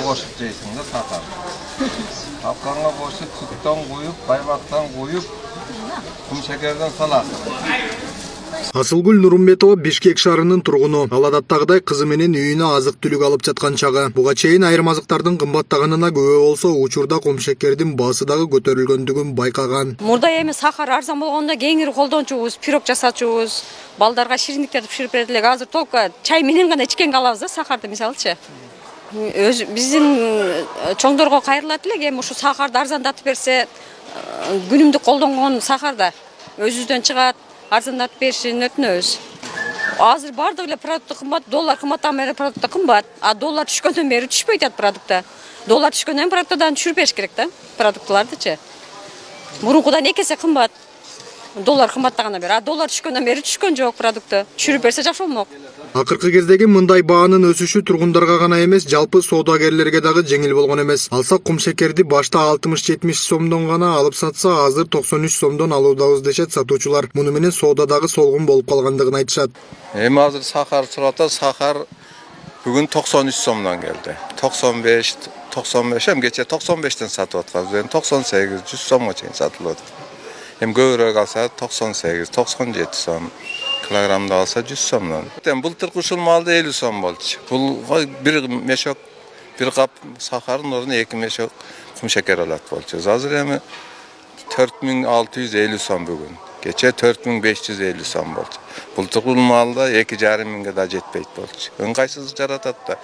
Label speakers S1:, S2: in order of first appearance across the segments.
S1: koşup jeysiň da sakar. Tapkanga koşup sütten koyup, baybaktan koyup, kum şekerden salasın.
S2: Асылгүл Нурумбетова Бишкек шаарынын тургуну. Ал адаттагыдай кызы менен үйүнө азык-түлүк алып жаткан чагы. Буга чейин айрым азыктардын кымбаттаганына күбө болсо, учурда кумшекердин баасы дагы көтөрүлгөндүгүн байкаган.
S3: Мурда эми сахар арзан болгондо кеңири колдончубуз, пирог жасачубуз, балдарга шириндиктерди пиширип берет элек. Азыр только чай менен гана ичкенге алабыз да сахарды мисалычы. Биздин чоңдорго кайрылат элек, эми ушу сахарды арзандатып берсе, күнүмдүк колдонгон сахарда өзүбүздөн чыгат. Арзандатып беришин өтүнөбүз. Азыр бардык эле продукт кымбат, доллар кымбаттаган бери продукт кымбат, а доллар түшкөндөн бери түшпөй атат продукта. Доллар түшкөндөн продукттан түшүрүп бериш керек да, продуктлардычы. Мурункудан 2 эсе кымбат. Доллар кымбаттагандан бери, а доллар түшкөндөн бери түшкөн жок продукты. Түшүрүп берсе жакшы болмок.
S2: Акыркы кездеги мындай баанын өсүшү тургундарга гана эмес, жалпы соодагерлерге дагы жеңил болгон эмес. Алсак кумшекерди башта 60-70 сомдон гана алып сатса, азыр 93 сомдон алуудабыз дешет сатуучулар. Муну менен соодадагы солгун болуп калгандыгын айтышат.
S1: Эми азыр сахар сурата, сахар бүгүн 93 сомдон келди. 95, 95, эми кече 95тен сатып атканбыз. Эми 98, 100 сомго чейин сатылып атат. Эми көбүрөөк алса 98, 97 сом. Kilogramda alsa 100 somdan. Былтыр ушул малда 50 сом болчу. Бул bir мешок, bir кап сахардын ордуна 2 мешок кум шекер алат болчу. Азыр эми 4650 сом бүгүн. Кече 4550 сом болчу. Былтыр бул малда 2,5 миңге да жетпейт болчу. Ыңгайсыздык жаратат да.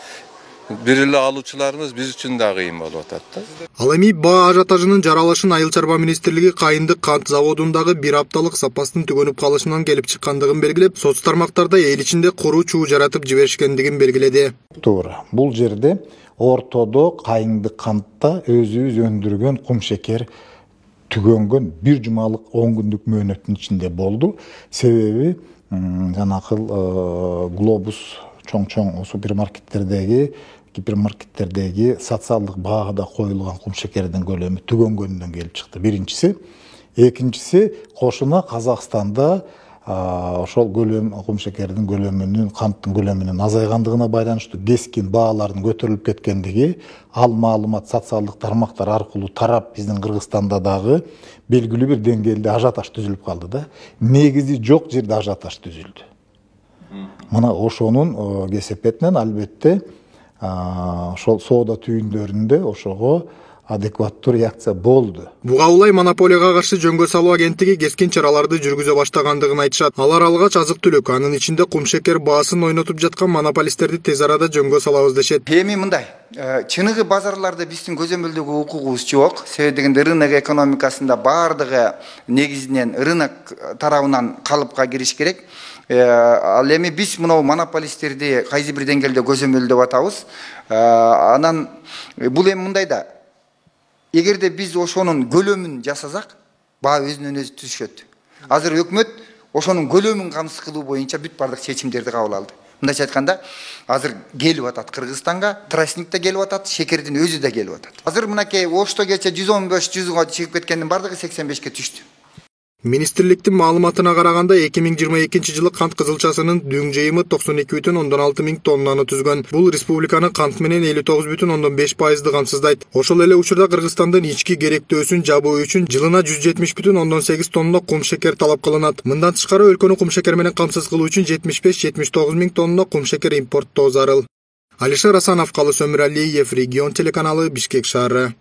S1: Бир эле алуучуларыбыз биз үчүн да кыйын болуп атат да.
S2: Ал эми баа ажиотажынын жаралышын Айыл чарба министрлиги Кайындык кант заводундагы 1 апталык запастын түгөнүп калышынан келип чыккандыгын белгилеп, соц тармактарда эл ичинде куруу чуу жаратып жиберишкендигин белгиледи.
S4: Туура. Бул жерде ортодо Кайындык кантта өзүбүз өндүргөн кум шекер түгөнгөн 1 жумалык 10 күндүк мөөнөттүн ичинде болду. Себеби жанакыл глобус чоң супермаркеттердеги гипермаркеттердеги социалдык баада коюлган кум шекердин көлөмү түгөнгөндөн келип чыкты. Биринчиси, экинчиси кошуна Казакстанда ошол көлөм кум шекердин көлөмүнүн, канттын көлөмүнүн азайгандыгына байланыштуу кескин баалардын көтөрүлүп кеткендиги, ал маалымат социалдык тармактар аркылуу тарап биздин Кыргызстанда дагы белгилүү бир деңгээлде ажиотаж түзүлүп калды да. Негизи жок жерде ажиотаж түзүлдү. Мына ошонун кесепетинен албетте ошол соода түйүндөрүндө ошого адекваттуу реакция болду.
S2: Буга улай монополияга каршы жөнгө салуу агенттиги кескин чараларды жүргүзө баштагандыгын айтышат. Алар алгач азык-түлүк, анын ичинде кум шекер баасын ойнотуп жаткан монополисттерди тез арада жөнгө салабыз дешет.
S5: Эми мындай, чыныгы базарларда биздин көзөмөлдөгү укугубуз жок. Себеби дегенде рынок экономикасында бардыгы негизинен рынок тарабынан калыпка кириш керек. Ал эми биз мына монополисттерди кайсы бир деңгээлде көзөмөлдөп атабыз. Анан бул эми мындай да, эгерде биз ошонун көлөмүн жасасак, баа өзүнөн өзү түшөт. Азыр өкмөт ошонун көлөмүн камсыз кылуу боюнча бүт бардык чечимдерди кабыл алды. Мындайча айтканда, азыр келип атат Кыргызстанга, тростник да келип атат, шекердин өзү да келип атат. Азыр мынакей Ошто кече 115-100га чыгып кеткендин бардыгы 85ке түштү.
S2: Министрликтин маалыматына караганда 2022 жылы кант кызылчасынын дүң жыйымы 92,6 миң тоннаны түзгөн. Бул республиканы кант менен 59,5% камсыздайт. Ошол эле учурда Кыргызстандын ички керектөөсүн жабуу үчүн жылына 170,8 тонна кум шекер талап кылынат. Мындан тышкары өлкөнү кум шекер менен камсыз кылуу үчүн 75-79 миң тонна кум шекер импорттоо зарыл. Алишер Асанов, Калы Сөмүралиев, Регион телеканалы, Бишкек шаары.